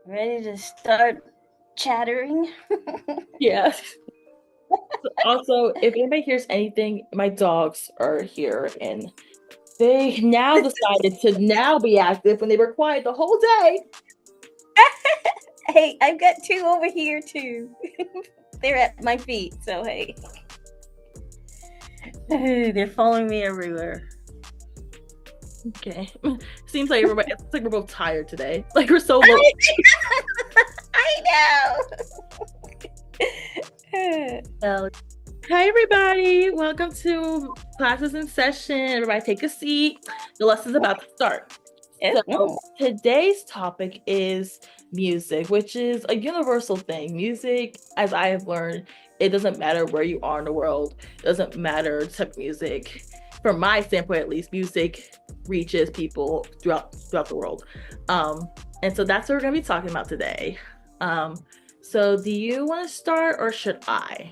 Ready to start chattering? Yeah. Also, if anybody hears anything, my dogs are here and they now decided to now be active when they were quiet the whole day. Hey, I've got two over here too. They're at my feet, so hey. They're following me everywhere. Okay. Seems like everybody it's like we're both tired today. Like we're so low. I know. Well, hi everybody. Welcome to classes in session. Everybody take a seat. The lesson's about to start. So Oh. today's topic is music, which is a universal thing. Music, as I have learned, it doesn't matter where you are in the world. It doesn't matter the type of music. From my standpoint, at least, music reaches people throughout the world. And so that's what we're gonna be talking about today. Um, so do you want to start or should I?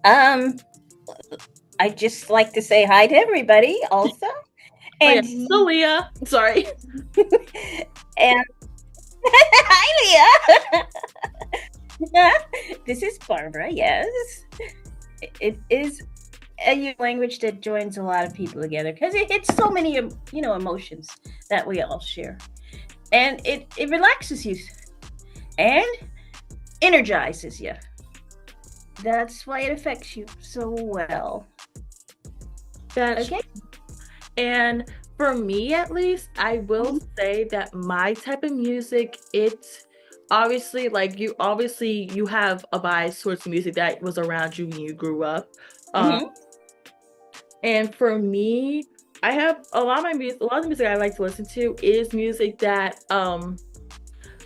Um, I just like to say hi to everybody also. Oh yeah, And so Leah. Sorry. and hi Leah. This is Barbara, yes. It is a new language that joins a lot of people together because it hits so many emotions that we all share, and it relaxes you and energizes you. That's why it affects you so well. That's Okay. And for me, at least, I will say that my type of music, it's obviously like you have a bias towards music that was around you when you grew up. Um, Mm-hmm. and for me, I have a lot of my music, a lot of the music I like to listen to is music that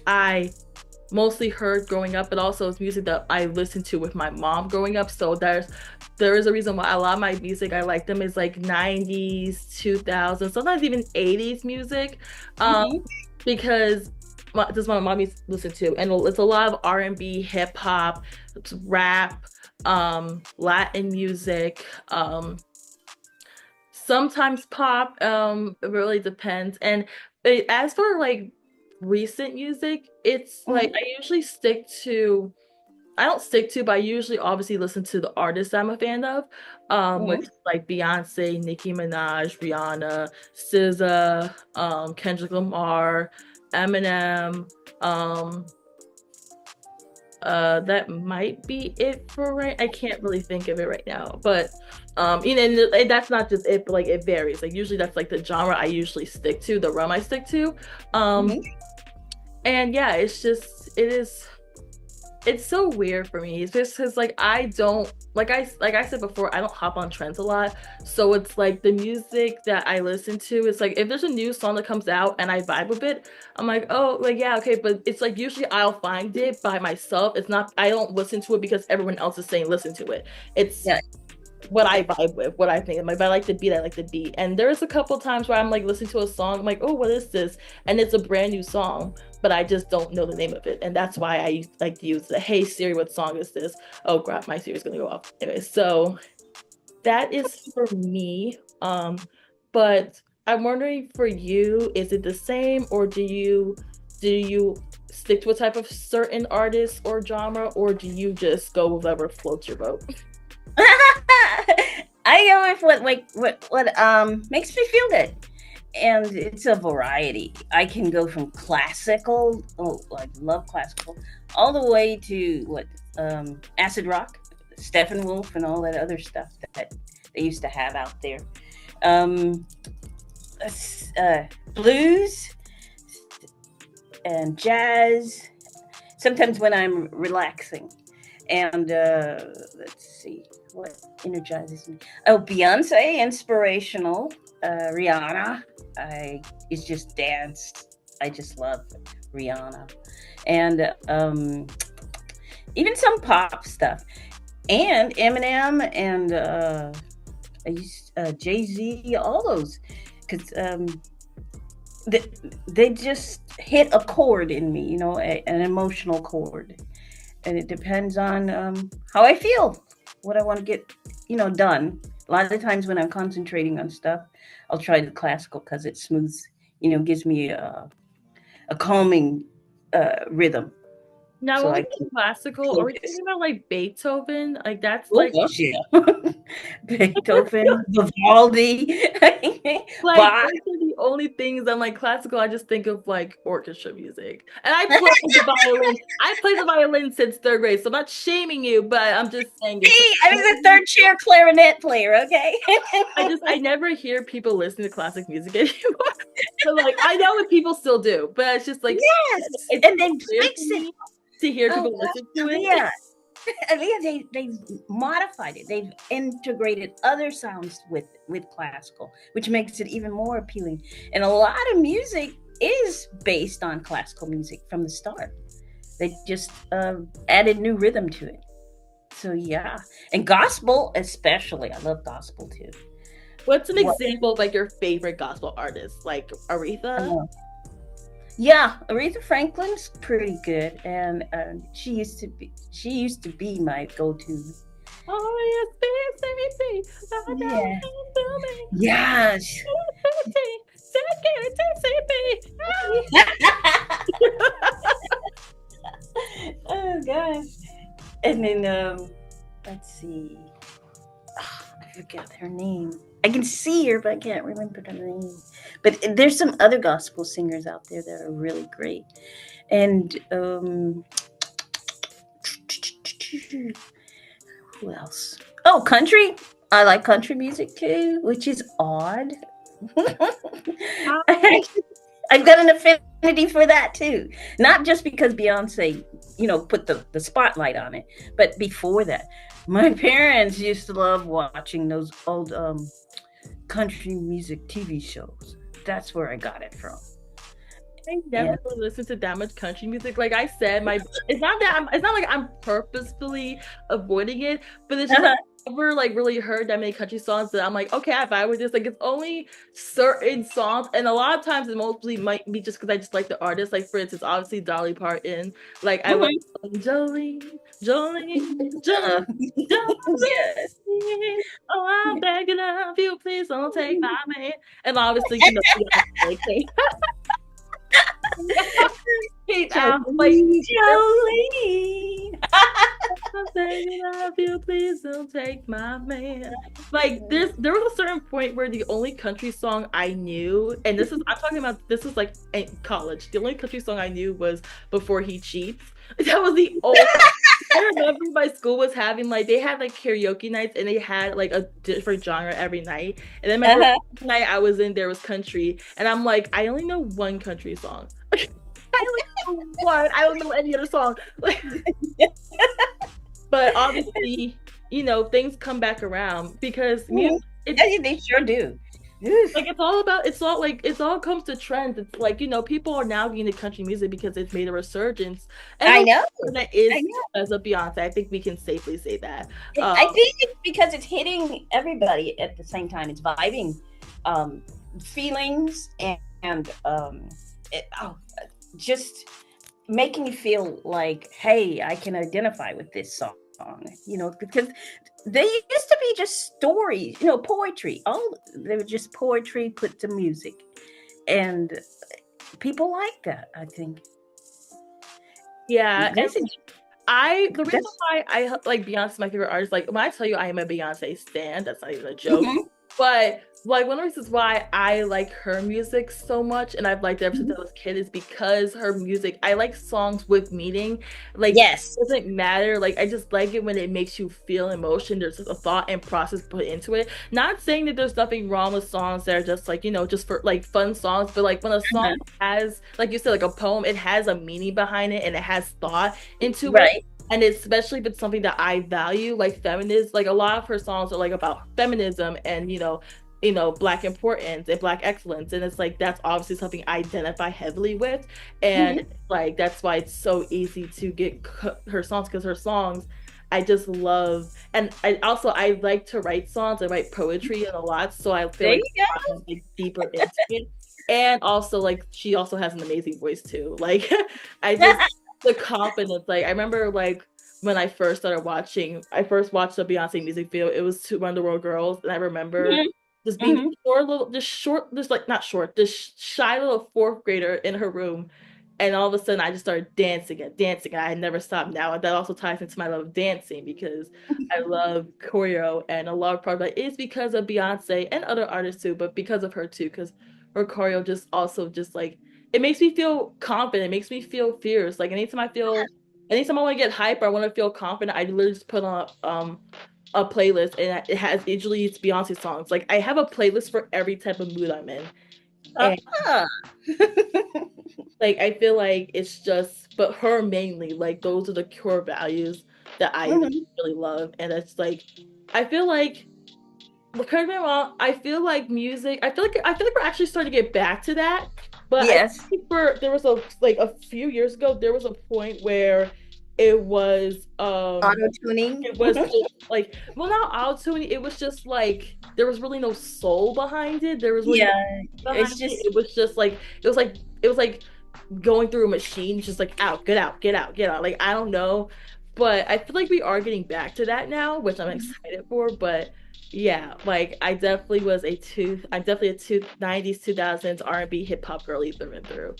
I mostly heard growing up, but also it's music that I listened to with my mom growing up. So there is a reason why a lot of my music I like them is like 90s, 2000s, sometimes even 80s music. Um, Mm-hmm. because this is what my mom used to listen to. And it's a lot of R&B, hip hop, rap, Latin music, sometimes pop. It really depends. And as for like recent music, it's like Mm-hmm. I usually stick to I don't stick to, but I usually obviously listen to the artists I'm a fan of, which Mm-hmm. is like Beyonce, Nicki Minaj, Rihanna, SZA, Kendrick Lamar, Eminem. Um, that might be it for right. I can't really think of it right now, but and that's not just it, but like it varies. Like usually that's like the genre I usually stick to, the realm I stick to. Um, Mm-hmm. and yeah, it's so weird for me. It's just because like I don't like I said before, I don't hop on trends a lot. So it's like the music that I listen to, it's like if there's a new song that comes out and I vibe with it, I'm like, oh, like yeah, okay. But it's like usually I'll find it by myself. It's not I don't listen to it because everyone else is saying listen to it. It's Yeah. what I vibe with, what I think. Like, if I like the beat, I like the beat. And there's a couple times where I'm like listening to a song, I'm like, oh, what is this? And it's a brand new song, but I just don't know the name of it. And that's why I like to use the Hey Siri, what song is this? Oh crap, my Siri's gonna go off. Anyway, so that is for me. But I'm wondering for you, is it the same or do you stick to a type of certain artist or genre, or do you just go with whatever floats your boat? I go with what makes me feel good. And it's a variety. I can go from classical, oh, I love classical, all the way to acid rock, Steppenwolf, and all that other stuff that they used to have out there. Um, Blues and jazz. Sometimes when I'm relaxing, and let's see what energizes me. Oh, Beyonce, inspirational. Rihanna, I is just dance. I just love Rihanna, and even some pop stuff, and Eminem, and I used Jay Z, all those, because they, they just hit a chord in me, an emotional chord, and it depends on how I feel, what I want to get, done. A lot of the times when I'm concentrating on stuff, I'll try the classical because it smooths, gives me a calming rhythm. Now, So when we I say can classical, are we focus. talking about like Beethoven? Like that's Oh like gosh, yeah. Beethoven, Vivaldi, like Bach. those are the only things I'm like classical. I just think of like orchestra music, and I play the violin. I play the violin since third grade, so I'm not shaming you, but I'm just saying it's like See, I was a third chair clarinet player. Okay. I never hear people listen to classic music anymore. But like I know that people still do, but it's just like Yes, it's and they weird for fix it. me to hear Oh people listen to gosh, it. Aaliyah. Aaliyah, they've modified it. They've integrated other sounds with classical, which makes it even more appealing. And a lot of music is based on classical music from the start. They just added new rhythm to it. So yeah, and gospel especially. I love gospel too. What's an What? example of like your favorite gospel artist? Like Aretha? Uh, yeah, Aretha Franklin's pretty good, and she used to be my go-to. Oh yes, baby, I Yeah. don't feel me. Yes. Oh gosh. And then let's see. I forgot her name. I can see her, but I can't remember her name. But there's some other gospel singers out there that are really great. And who else? Oh, country. I like country music too, which is odd. I've got an affinity for that too. Not just because Beyonce, put the spotlight on it, but before that, my parents used to love watching those old country music TV shows. That's where I got it from. I And never really listened to that much country music. Like I said, it's not like I'm purposefully avoiding it, but it's just like I never like really heard that many country songs that I'm like, okay, if I would just like it's only certain songs, and a lot of times it mostly might be just because I just like the artist. Like for instance, obviously Dolly Parton. Like I like Jolene, Jolene, Jolene, yes. Jolene. Oh, I'm begging of you, please don't take my man. And obviously, Beyonce. Came out like Jolene, Jolene. I'm begging of you, please don't take my man. Like there was a certain point where the only country song I knew, and I'm talking about this is like in college. The only country song I knew was Before He Cheats. That was the only I remember my school was having like they had like karaoke nights and they had like a different genre every night. And then remember night I was in there was country, and I'm like, I only know one country song. I only know one. I don't know any other song. But obviously, things come back around because music, Yeah, they sure do. like it's all comes to trends. It's like, people are now getting into country music because it's made a resurgence. And I know. that is I know. as a Beyonce. I think we can safely say that. I think it's because it's hitting everybody at the same time. It's vibing feelings and just making you feel like, hey, I can identify with this song. Because they used to be just stories, poetry. They were just poetry put to music, and people like that. I think. Yeah, and This is the reason why I like Beyonce, my favorite artist, like when I tell you I am a Beyonce stan, that's not even a joke. Mhm, But like one of the reasons why I like her music so much, and I've liked it ever since mhm. I was a kid, is because her music. I like songs with meaning. Like it Yes. doesn't matter. Like I just like it when it makes you feel emotion. There's a thought and process put into it. Not saying that there's nothing wrong with songs that are just like just for like fun songs, but like when a song Uh-huh. has, like you said, like a poem, it has a meaning behind it and it has thought into it. Right. And especially if it's something that I value, like feminist, like a lot of her songs are like about feminism and black importance and black excellence, and it's like that's obviously something I identify heavily with, and Mhm. like that's why it's so easy to get her songs, because her songs I just love. And I like to write songs. I write poetry and a lot, so I feel There like you go. I'm like deeper into it. And also like she also has an amazing voice too. Like I just the confidence. Like I remember like when I first watched the Beyonce music video, it was to Run the World Girls, and I remember Mhm, just being mhm. just like not short, just shy little fourth grader in her room, And all of a sudden I just started dancing and dancing. And I had never stopped. Now that also ties into my love of dancing because I love choreo, and a lot of part of it is because of Beyonce and other artists too, but because of her too, because her choreo just also just like it makes me feel confident. It makes me feel fierce. Like anytime I want to get hype or I want to feel confident, I literally just put on a playlist, and it has usually it's Beyonce songs. Like I have a playlist for every type of mood I'm in. And Ah. like I feel like it's just but her mainly, like those are the core values that I Mhm. really love. And it's like I feel like correct me if I'm wrong, I feel like we're actually starting to get back to that. But I Yes. think for there was a few years ago there was a point where it was Auto tuning. it was just like well not auto tuning, it was just like there was really no soul behind it. There was really no Yeah, behind it's it. just It was just like it was like going through a machine, just like out, get out, get out, get out. Like I don't know, but I feel like we are getting back to that now, which I'm excited for. But yeah, like I'm definitely a 90s 2000s R&B hip hop girly through and through.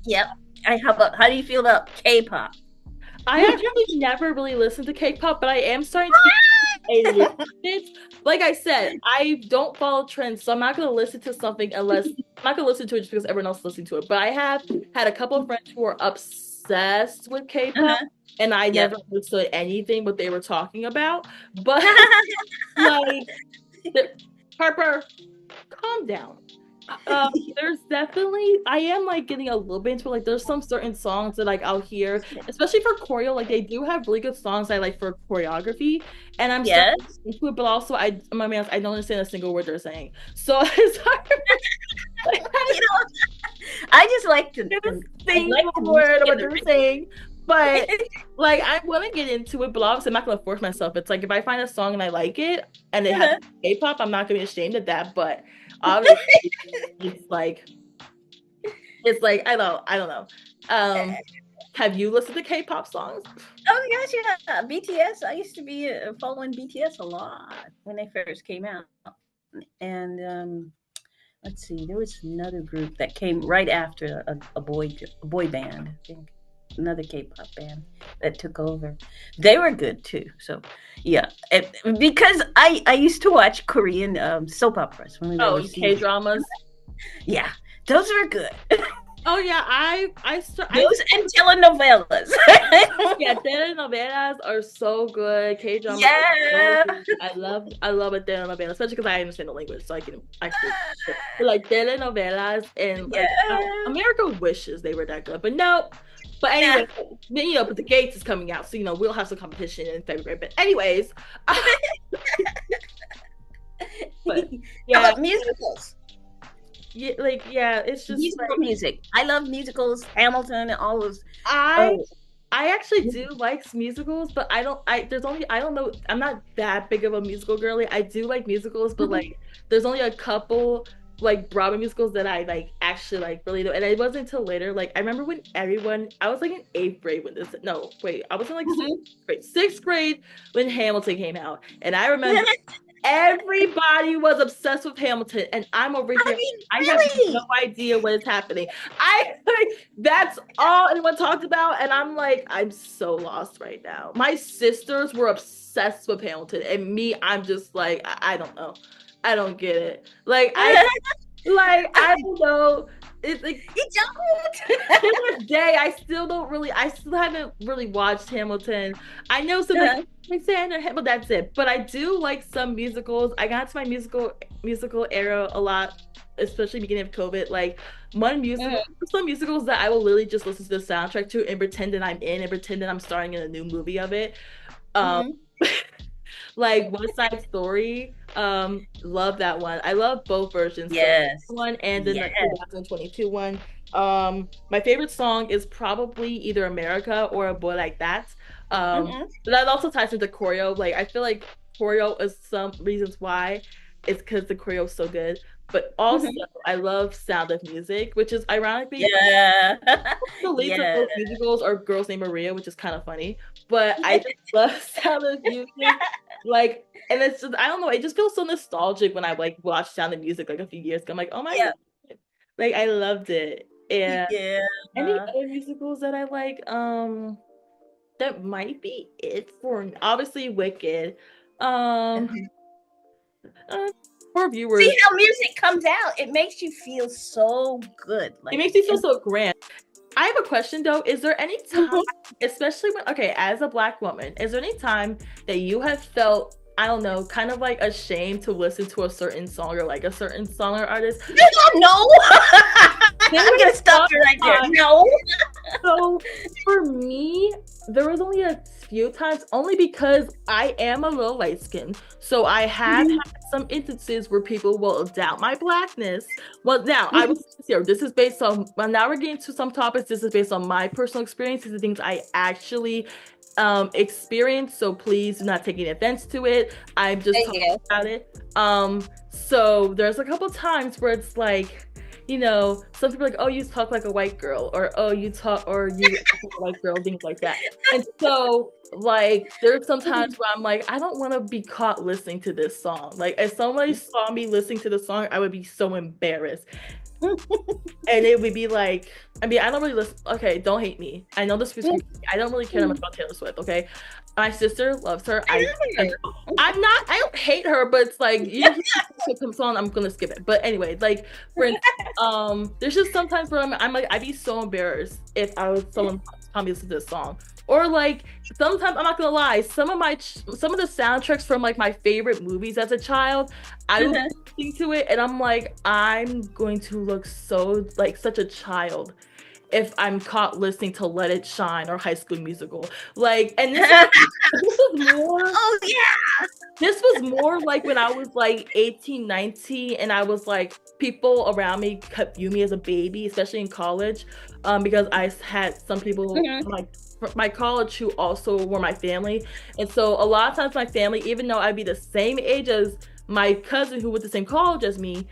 yep. How do you feel about K-pop? I actually never really listened to K-pop, but I am starting to be a little bit. Like I said, I don't follow trends, so I'm not going to listen to something unless I'm not going to listen to it just because everyone else is listening to it. But I have had a couple of friends who are obsessed with K-pop, Uh-huh. and I Yep. never understood anything what they were talking about. But like, Harper, calm down. There's definitely I am like getting a little bit into it. Like there's some certain songs that like I'll hear, especially for choreo. Like they do have really good songs I like for choreography, and I'm starting to Yes. listen to it. But also, my man, I don't understand a single word they're saying. So it's hard You know, I just like to get a I like single the music word of what and the they're saying. But rhythm. like I want to get into it, but obviously I'm not gonna force myself. It's like if I find a song and I like it, and it has K-pop, I'm not gonna be ashamed of that. But obviously, it's like. It's like I don't know. Um, have you listened to K-pop songs? Oh my gosh, yeah. BTS. I used to be following BTS a lot when they first came out. And let's see, there was another group that came right after a boy band, I think. Another K-pop band that took over. They were good too. So, yeah, because I used to watch Korean soap operas when we were Oh, overseas. K-dramas. Yeah, those were good. Oh yeah, I Those and telenovelas. yeah, telenovelas are so good. K-dramas are so Yeah. good. I love a telenovela, especially because I understand the language, so I can actually. But like telenovelas and Yeah. like America wishes they were that good, but no. But Yeah. anyway, but the Gates is coming out, so we'll have some competition in February. But anyways, but How yeah, about musicals? yeah, like yeah, it's just Musical like music. I love musicals, Hamilton, and all those. I Oh, I actually do like musicals, but I don't know, I'm not that big of a musical girly. I do like musicals, but mhm, like there's only a couple like Broadway musicals that I like actually like really do. And it wasn't until later. Like I remember when I was like in eighth grade when this no, wait, I was in like sixth mhm. grade. Sixth grade when Hamilton came out. And I remember everybody was obsessed with Hamilton, and I'm over I here. mean, I have no really? idea what is happening. I like that's all anyone talked about, and I'm like, I'm so lost right now. My sisters were obsessed with Hamilton, and me, I'm just like, I don't know. I don't get it. I don't know. It's like You don't? to this day, I still haven't really watched Hamilton. I know some like Alexander, but that's it. But I do like some musicals. I got to my musical era a lot, especially beginning of COVID. Like some musicals that I will literally just listen to the soundtrack to and pretend that I'm in and pretend that I'm starring in a new movie of it. Um, Mhm. like West Side Story. Love that one. I love both versions, the Yes. one and the Yes. 2022 one. My favorite song is probably either America or A Boy Like That. Mhm. But that also ties into choreo. Like I feel like choreo is some reasons why it's because the choreo is so good. But also Mhm. I love Sound of Music, which is ironically Yeah. the leads of Yeah. both musicals are girls named Maria, which is kind of funny. But I just love Sound of Music. Like, and it's just I don't know, it just feels so nostalgic when I like watched Sound of Music like a few years ago. I'm like, oh my Yeah. God. Like I loved it. And Yeah. any other musicals that I like, that might be it for obviously Wicked. Um, uh, for See viewers, how music comes out. It makes you feel so good. it Like, makes me feel so grand. I have a question though. Is there any time, especially when, okay, as a Black woman, is there any time that you have felt, I don't know, kind of like ashamed to listen to a certain song or like a certain song or artist? no. There I'm was gonna stop you right there. time. No. So for me, there was only a few times, only because I am a little light skinned. So I have had some instances where people will doubt my blackness. Well, now I was here. This is based on, well, now we're getting to some topics. This is based on my personal experiences, the things I actually experienced. So please do not take any offense to it. I'm just talking about it. So there's a couple times where it's like, you know, some people are like, oh, you talk like a white girl, or oh, you talk, or you act like a white girl, things like that. And so, like, there's sometimes where I'm like, I don't want to be caught listening to this song. Like, if somebody saw me listening to the song, I would be so embarrassed. And it would be like, I mean, I don't really listen. Okay, don't hate me. I know this is, I don't really care that much about Taylor Swift. Okay, my sister loves her. I'm not. I don't hate her, but it's like you some song, I'm gonna skip it. But anyway, like for instance, there's just sometimes where I'm like, I'd be so embarrassed if I was someone telling me to listen to this song. Or like sometimes I'm not gonna lie, some of the soundtracks from like my favorite movies as a child, I would be listening to it and I'm like, I'm going to look so like such a child if I'm caught listening to Let It Shine or High School Musical. Like, and this was more, oh yeah, this was more like when I was like 18, 19, and I was like, people around me kept view me as a baby, especially in college, because I had some people like my college who also were my family. And so a lot of times my family, even though I'd be the same age as my cousin who went to the same college as me,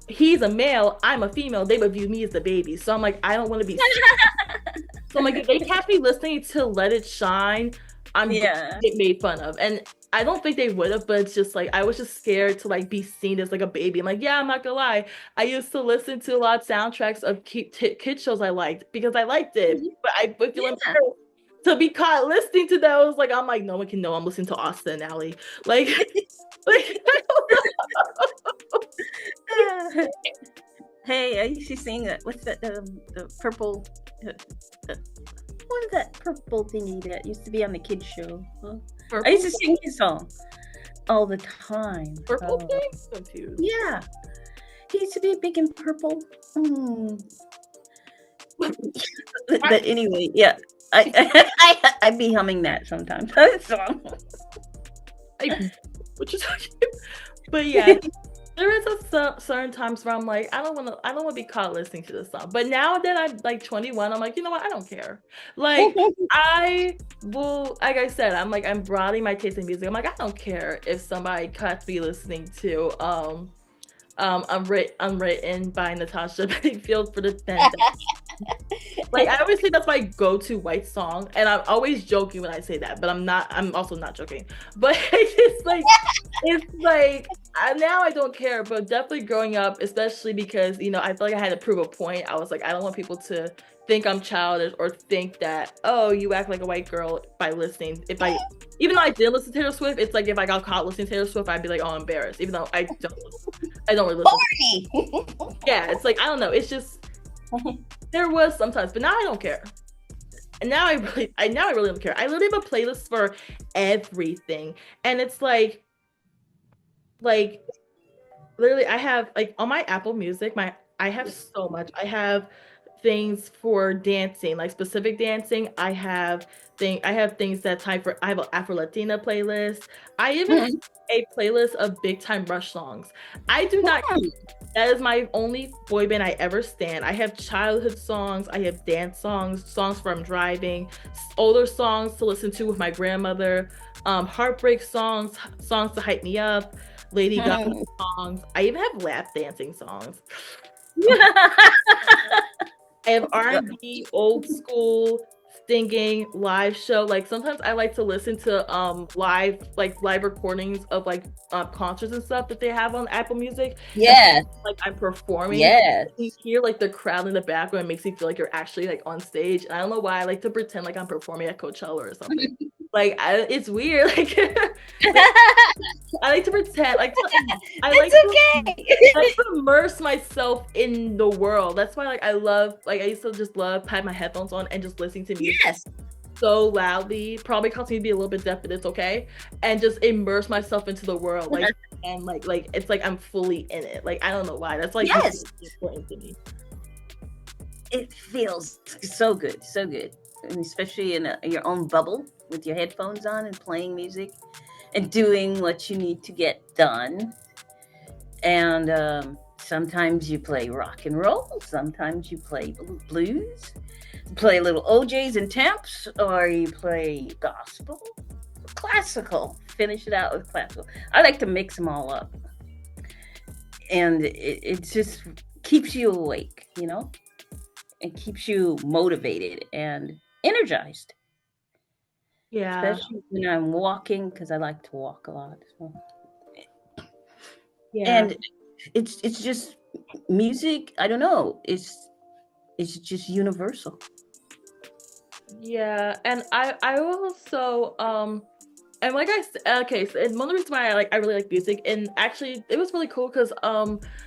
he's a male, I'm a female, they would view me as the baby. So I'm like, I don't want to be so I'm like, if they catch me listening to Let It Shine, I'm gonna get made fun of. And I don't think they would have, but it's just like I was just scared to like be seen as like a baby. I'm like, yeah, I'm not gonna lie, I used to listen to a lot of soundtracks of kid shows I liked because I liked it, but I would feel embarrassed to be caught listening to those. Like, I'm like, no one can know I'm listening to Austin and Ally. Like, like hey, I used to sing that. What's that? The purple. What is that purple thingy that used to be on the kids show? Huh? I used to sing his song all the time. Purple thing? Confused. Yeah, he used to be big and purple. But anyway, yeah. I'd be humming that sometimes. Song. What you talking about? But yeah, there is a certain times where I'm like, I don't want to be caught listening to this song. But now that I'm like 21, I'm like, you know what? I don't care. Like I will, like I said, I'm broadening my taste in music. I'm like, I don't care if somebody cuts me listening to Unwritten by Natasha Bedingfield for the pandemic. Like, I always say that's my go-to white song, and I'm always joking when I say that, but I'm also not joking. But it's like now I don't care, but definitely growing up, especially because, you know, I feel like I had to prove a point. I was like, I don't want people to think I'm childish or think that, oh, you act like a white girl by listening. Even though I did listen to Taylor Swift, it's like if I got caught listening to Taylor Swift, I'd be like, oh, I'm embarrassed, even though I don't really listen. Yeah, it's like, I don't know, it's just there was sometimes, but now I don't care. And now I really don't care. I literally have a playlist for everything. And it's like literally I have like on my Apple Music, I have so much. I have things for dancing, like specific dancing. I have things that time for, I have an Afro Latina playlist. I even have a playlist of Big Time Rush songs. I do not that is my only boy band I ever stan. I have childhood songs, I have dance songs from driving, older songs to listen to with my grandmother, heartbreak songs to hype me up, Lady Gaga songs. I even have lap dancing songs. I have R&B, old school, singing, live show. Like sometimes I like to listen to live recordings of like concerts and stuff that they have on Apple Music. And Yes, like I'm performing, you yes. hear like the crowd in the background. It makes you feel like you're actually like on stage. And I don't know why I like to pretend like I'm performing at Coachella or something. Like it's weird. Like I like to pretend like It's I okay. like to immerse myself in the world. That's why like I used to just love have my headphones on and just listening to music Yes, so loudly, probably causing me to be a little bit deaf, but it's okay. And just immerse myself into the world. Like it's like I'm fully in it. Like I don't know why. That's like really yes. important to me. It feels so good, so good. And especially in your own bubble with your headphones on and playing music and doing what you need to get done. And sometimes you play rock and roll, sometimes you play blues, play little OJs and temps, or you play gospel, classical. Finish it out with classical. I like to mix them all up, and it just keeps you awake, you know. It keeps you motivated and energized, Yeah. especially when I'm walking because I like to walk a lot. So. Yeah. And it's just music. I don't know. It's just universal. Yeah. And I also and like I said, okay, so and one of the reasons why I really like music, and actually it was really cool because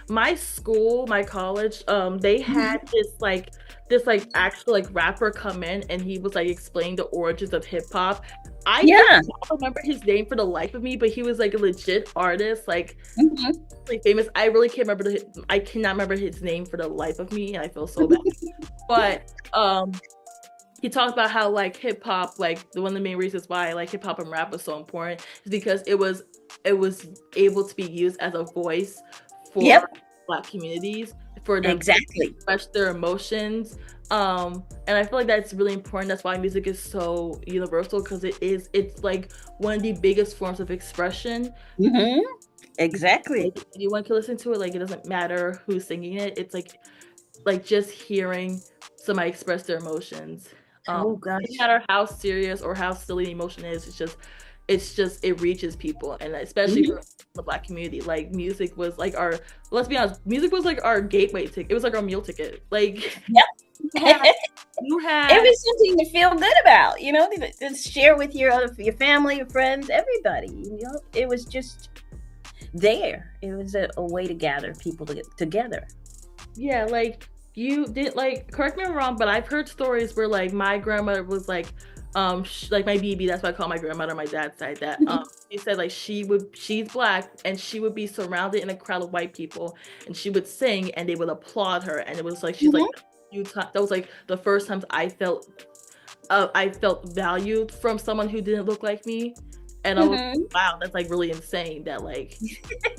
my school, my college, they had Mhm. this actual like rapper come in and he was like explaining the origins of hip hop. I Yeah. cannot remember his name for the life of me, but he was like a legit artist, like Mhm. really famous. I really can't remember I cannot remember his name for the life of me, and I feel so bad. But he talked about how like hip hop, like the one of the main reasons why like hip hop and rap was so important is because it was able to be used as a voice for Yep. Black communities for them to Exactly. express their emotions. And I feel like that's really important. That's why music is so universal because it's like one of the biggest forms of expression. Mhm. Exactly. Like anyone can listen to it. Like it doesn't matter who's singing it. It's like just hearing somebody express their emotions. Oh No gosh. matter how serious or how silly the emotion is, it's just it reaches people, and especially Mhm. for the Black community. Like music was like our let's be honest, music was like our gateway ticket. It was like our meal ticket. Like Yep. you had you It had was something to feel good about, you know, to share with your family, your friends, everybody. You know, it was just there. It was a way to gather people together. yeah, like you did like correct me if I'm wrong, but I've heard stories where like my grandmother was like my BB, that's what I call my grandmother on my dad's side, that she said like she's Black and she would be surrounded in a crowd of white people and she would sing and they would applaud her, and it was like she's like Mhm. few times that was like the first times I felt valued from someone who didn't look like me. And I was Mhm. wow, that's like really insane that like,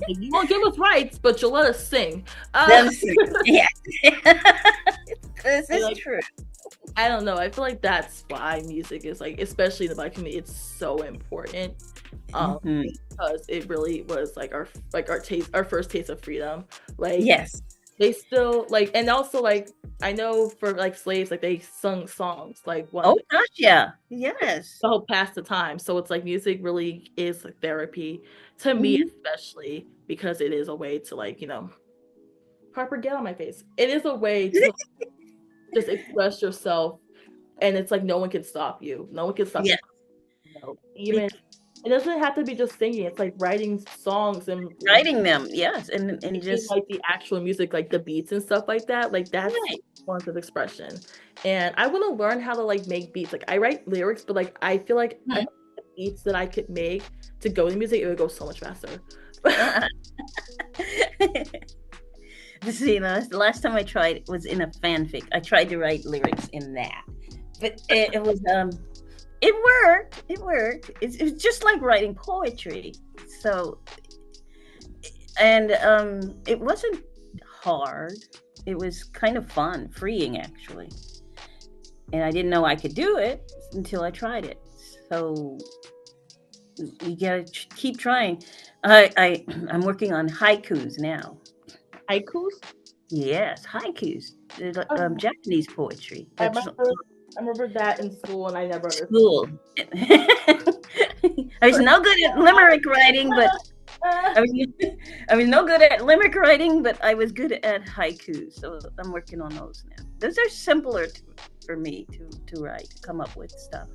you won't give us rights, but you'll let us sing. That's yeah. This And is like true. I don't know. I feel like that's why music is like, especially in the Black community, it's so important. Um, Mhm. because it really was like our taste, our first taste of freedom. Like Yes. they still like, and also like I know for like slaves, like they sung songs like one of Oh the gosh, yeah. Yes. to help pass the time. So it's like music really is like therapy to me, Mhm. especially because it is a way to like Harper, get on my face. It is a way to just express yourself, and it's like no one can stop you. No one can stop Yeah. you. Even it doesn't have to be just singing. It's like writing songs and Writing them, yes, and making just like the actual music, like the beats and stuff like that. Like that's right. forms of expression. And I want to learn how to like make beats. Like I write lyrics, but like I feel like if I Mhm. had beats that I could make to go in music, it would go so much faster. See, the last time I tried was in a fanfic. I tried to write lyrics in that, but it was it worked. It worked. It's just like writing poetry. So, and it wasn't hard. It was kind of fun, freeing actually. And I didn't know I could do it until I tried it. So you gotta keep trying. I'm working on haikus now. Haikus. Yes, haikus. They're Oh, Japanese poetry. I That's remember. I remember that in school, and I never understood. School. I was no good at limerick writing, but I was, I was no good at limerick writing, but I was good at haiku. So I'm working on those now. Those are simpler for me to write, to come up with stuff,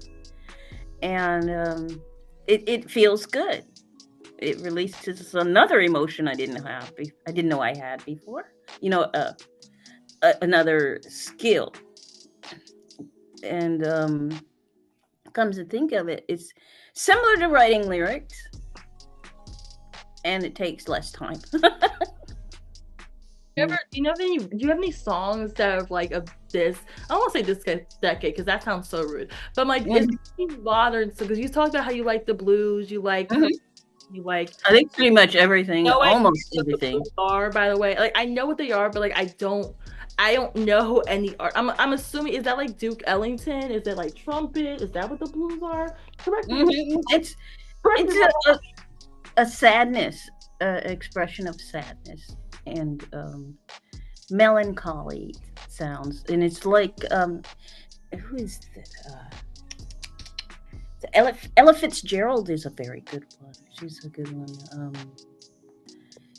and it feels good. It releases another emotion I didn't have. I didn't know I had before. You know, another skill, and comes to think of it, it's similar to writing lyrics, and it takes less time. Do you have any songs that are like of this? I don't want to say this decade because that sounds so rude. But I'm like, is it modern? So because you talked about how you like the blues, you like you like. I think pretty much everything, No, almost what the everything. blues are, by the way. Like I know what they are, but like I don't know any art. I'm assuming, is that like Duke Ellington? Is it like trumpet? Is that what the blues are? Correct me. It's Correct me. it's a sadness, expression of sadness and melancholy sounds, and it's like who is that? Ella Fitzgerald is a very good one. She's a good one.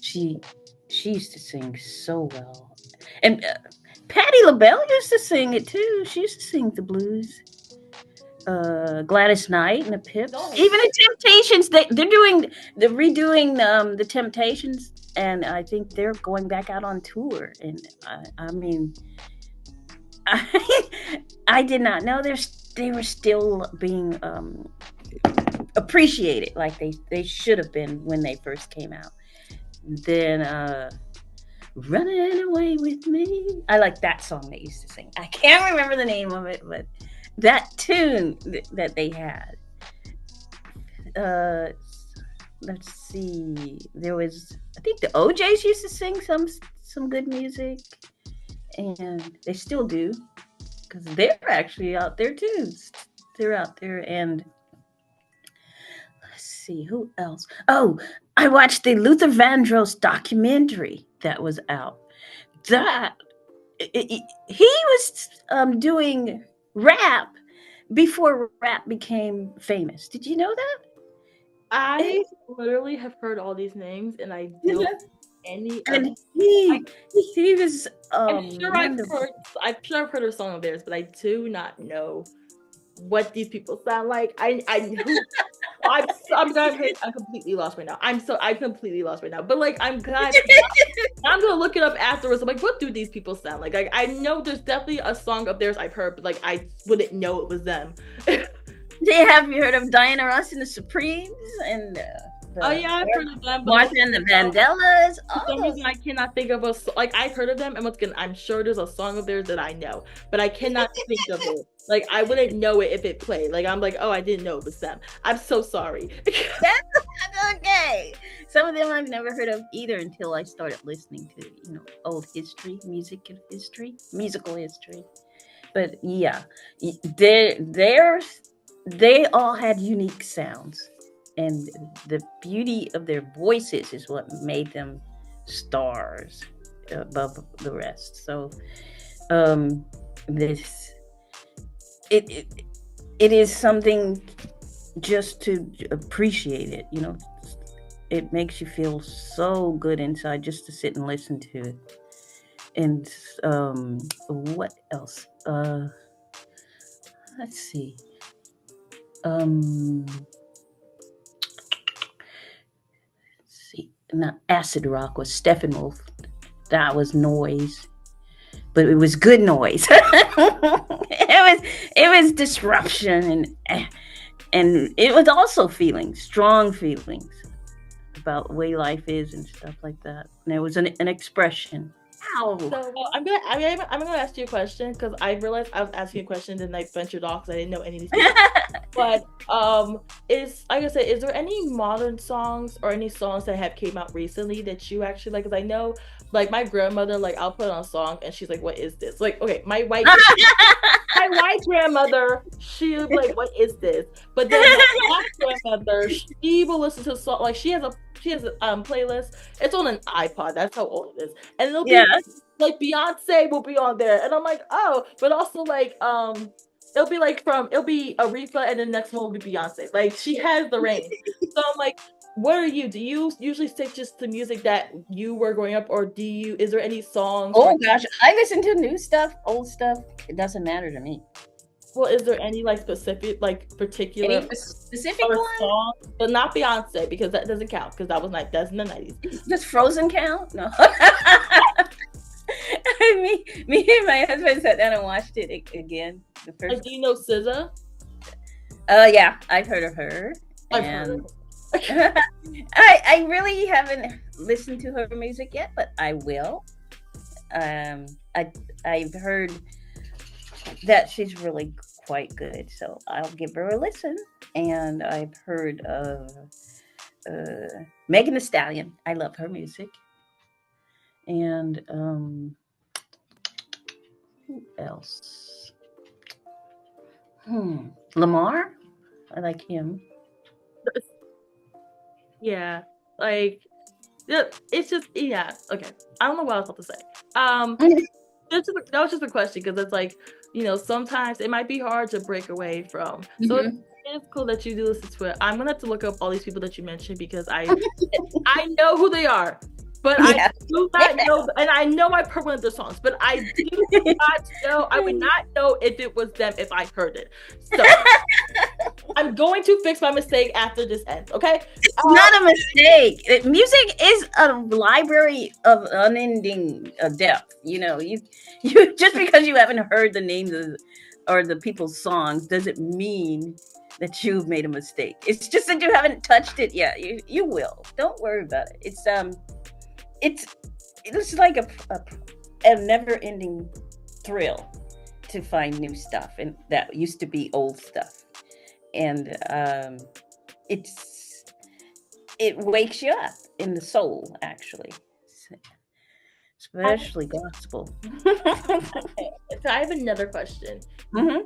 She she used to sing so well, and Patti LaBelle used to sing it too. She used to sing the blues. Gladys Knight and the Pips, even the Temptations. They're redoing the Temptations, and I think they're going back out on tour. And I mean, I did not know they were still being appreciated like they should have been when they first came out. Then running away with me. I like that song they used to sing. I can't remember the name of it, but that tune that they had. Uh, let's see. There was, I think the OJs used to sing some good music, and they still do because they're actually out there too. They're out there, and let's see who else. Oh, I watched the Luther Vandross documentary that was out. That he was doing rap before rap became famous. Did you know that? I literally have heard all these names, and I don't know any. And he was. I'm sure I've heard a song of theirs, but I do not know what these people sound like. I'm completely lost right now. I'm completely lost right now. But like I'm glad I'm gonna look it up afterwards. I'm like, what do these people sound like? I know there's definitely a song of theirs I've heard, but like I wouldn't know it was them. Have you heard of Diana Ross and the Supremes and oh yeah, I've heard of them. Martha and the Vandellas. For some reason, I cannot think of like I've heard of them, and once again, I'm sure there's a song of theirs that I know, but I cannot think of it. Like I wouldn't know it if it played. Like I'm like, oh, I didn't know it was them. I'm so sorry. That's okay. Some of them I've never heard of either until I started listening to old history, musical history. But yeah, they all had unique sounds, and the beauty of their voices is what made them stars above the rest. So this it is something just to appreciate it. It makes you feel so good inside just to sit and listen to it. And what else? Let's see. Let's see. Not acid rock was Steppenwolf. That was noise, but it was good noise. it was disruption, and it was also strong feelings about the way life is and stuff like that. And it was an expression. Ow. So I'm gonna ask you a question because I realized I was asking a question and I ventured off because I didn't know any of these things. But is like I said, is there any modern songs or any songs that have came out recently that you actually like? Because I know, like my grandmother, like I'll put on a song and she's like, "What is this?" Like, okay, my white grandmother, she was like, "What is this?" But then my black grandmother, she will listen to song like she has a playlist. It's on an iPod. That's how old it is, and it'll be like Beyonce will be on there, and I'm like, oh, but also like it'll be Aretha, and the next one will be Beyonce. Like, she has the range. So I'm like, what are you? Do you usually stick just to music that you were growing up, or is there any songs or Oh gosh, I listen to new stuff, old stuff. It doesn't matter to me. well, is there any like specific, like Any particular specific or one? song, but not Beyonce because that doesn't count because that was like that's in the 90s. Does Frozen count? No. Me and my husband sat down and watched it again. The Like, first. do you know SZA? Yeah, I've heard of her, I've heard and of I really haven't listened to her music yet, but I will. Um, I I've heard that she's really quite good, so I'll give her a listen. And I've heard of Megan Thee Stallion. I love her music. And who else? Lamar. I like him. Yeah, like it's just yeah. Okay, I don't know what I was about to say. That was just a question because it's like sometimes it might be hard to break away from. So Mhm. it's cool that you do listen to it. I'm gonna have to look up all these people that you mentioned because I know who they are, but Yeah. I do not know, and I know I heard one of their songs, but I do not know. I would not know if it was them if I heard it. So I'm going to fix my mistake after this ends. Okay. It's not a mistake. Music is a library of unending depth. You just because you haven't heard the names or the people's songs doesn't mean that you've made a mistake. It's just that you haven't touched it yet. You will. Don't worry about it. It's like a never ending thrill to find new stuff, and that used to be old stuff. And it wakes you up in the soul, actually, especially gospel. Okay, so I have another question. Hmm.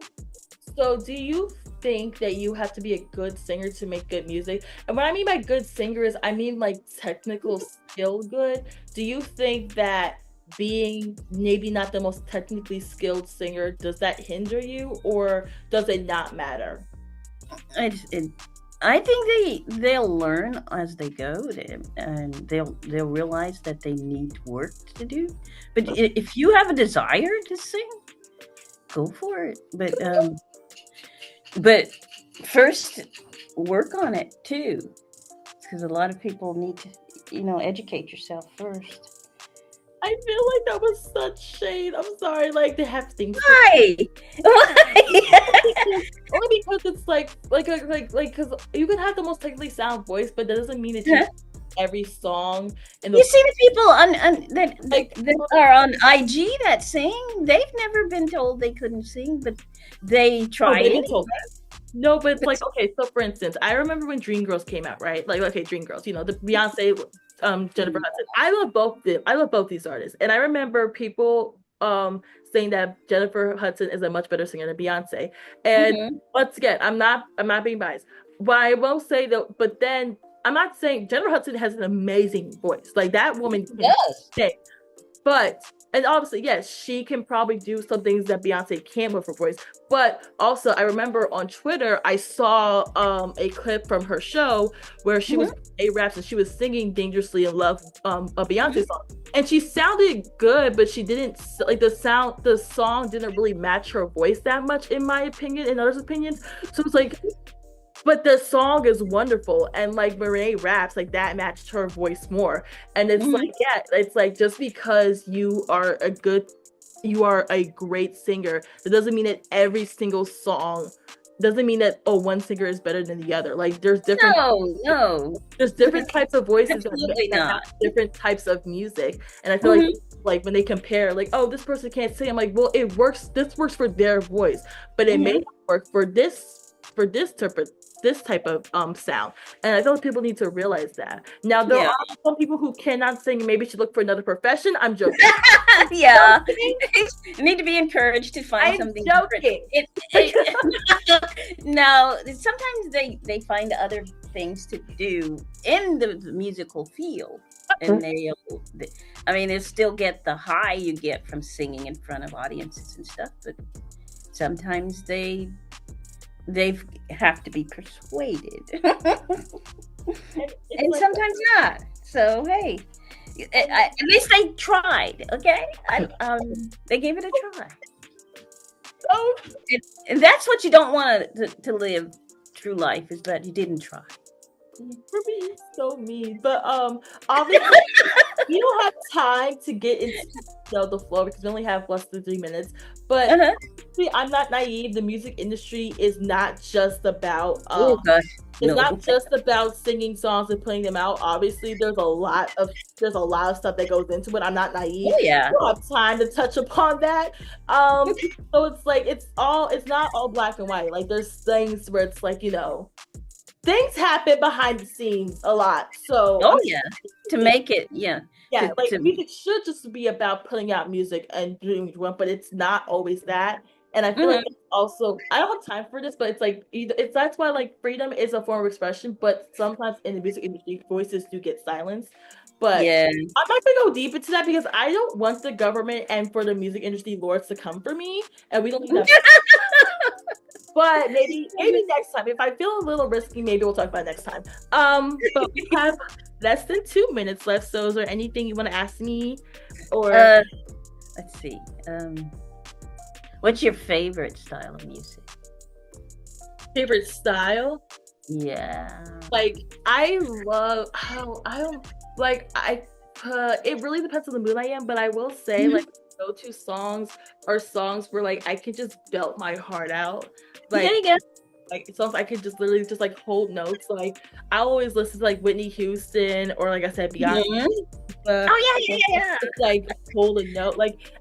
So, do you think that you have to be a good singer to make good music? And what I mean by good singer is I mean like technical skill good. Do you think that being maybe not the most technically skilled singer, does that hinder you or does it not matter? I think they'll learn as they go, and they'll realize that they need work to do. But if you have a desire to sing, go for it. But first, work on it too, because a lot of people need to, educate yourself first. I feel like that was such shade. I'm sorry. Like they have things. Why? Why? Only because it's like because you can have the most technically sound voice, but that doesn't mean that you every song and You see the people like that are on IG that sing. They've never been told they couldn't sing, but they tried they've it. been told that. No, but it's like okay. So for instance, I remember when Dreamgirls came out, right? Like okay, Dreamgirls. The Beyonce, Jennifer Hudson. I love both. I love both these artists, and I remember people saying that Jennifer Hudson is a much better singer than Beyonce. And once again, I'm not being biased, but I will say that. But then I'm not saying Jennifer Hudson has an amazing voice. Like that woman can sing. But and obviously, yes, she can probably do some things that Beyonce can't with her voice. But also, I remember on Twitter, I saw a clip from her show where she was a raps and she was singing "Dangerously in Love," a Beyonce song, and she sounded good, but she didn't like the song didn't really match her voice that much, in my opinion, in others' opinions. So it's like. But the song is wonderful, and like Renee raps, like that matched her voice more. And it's like, yeah, it's like just because you are a great singer, that doesn't mean that every single song doesn't mean that one singer is better than the other. Like there's different there's different types of voices that have different types of music. And I feel like when they compare, like, oh, this person can't sing, I'm like, well, it works. This works for their voice, but it may not work for this type of sound. And I feel like people need to realize that. Now there are some people who cannot sing and maybe should look for another profession. I'm joking. Yeah. You need to be encouraged to find something joking. No, sometimes they find other things to do in the musical field, and they still get the high you get from singing in front of audiences and stuff, but sometimes they have to be persuaded, and like, sometimes not. So hey, at least they tried. Okay, they gave it a try. so And that's what you don't want to live true life, is that you didn't try. for me, so mean. But obviously we don't have time to get into the flow because we only have less than 3 minutes. But Uh-huh. see, I'm not naive. The music industry is not just about Oh gosh, it's no. not just about singing songs and putting them out. Obviously, there's a lot of stuff that goes into it. I'm not naive. Oh yeah. We don't have time to touch upon that. So it's like it's not all black and white. Like there's things where it's like, things happen behind the scenes a lot. So Oh yeah. To make it, yeah. yeah, like music should just be about putting out music and doing what you want, but it's not always that. And I feel like it's also I don't have time for this, but it's like that's why like freedom is a form of expression, but sometimes in the music industry voices do get silenced. But yeah. I'm not gonna go deep into that because I don't want the government and for the music industry lords to come for me, and we don't need that. But maybe next time. If I feel a little risky, maybe we'll talk about it next time. But we have less than 2 minutes left. So is there anything you want to ask me? Or let's see. What's your favorite style of music? favorite style? Yeah. Like I love how I don't like I it really depends on the mood I am, but I will say like go-to songs are songs where like I can just belt my heart out. Like There you go. like songs I could just literally just like hold notes. Like I always listen to like Whitney Houston or like I said Beyonce. Oh yeah. It's like hold a note like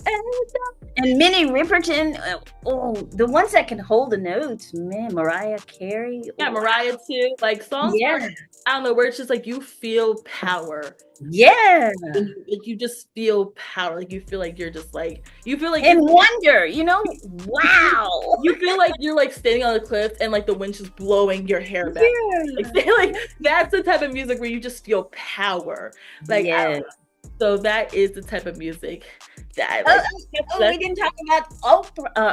And Minnie Riperton. Oh, the ones that can hold the notes, man. Mariah Carey. yeah, Mariah too. Like songs where, I don't know, where it's just like you feel power. Yeah. And you just feel power. Like you feel like you're just like and wonder, wow. You feel like you're like standing on a cliff and like the wind's just blowing your hair back. Yeah. Like that's the type of music where you just feel power. Like so that is the type of music that I like. We didn't talk about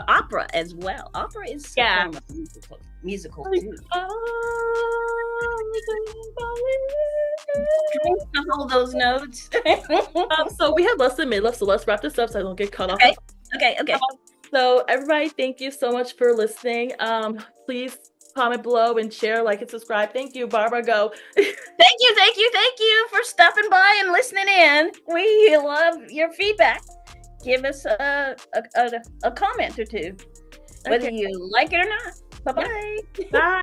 opera as well. Opera is a form of musical too. To hold those notes. So we have less than a minute left, so let's wrap this up so I don't get cut off. Okay. So everybody, thank you so much for listening. Please comment below and share, like, and subscribe. Thank you, Barbara. Go. Thank you for stopping by and listening in. We love your feedback. Give us a comment or two, whether you like it or not. Bye-bye. Bye.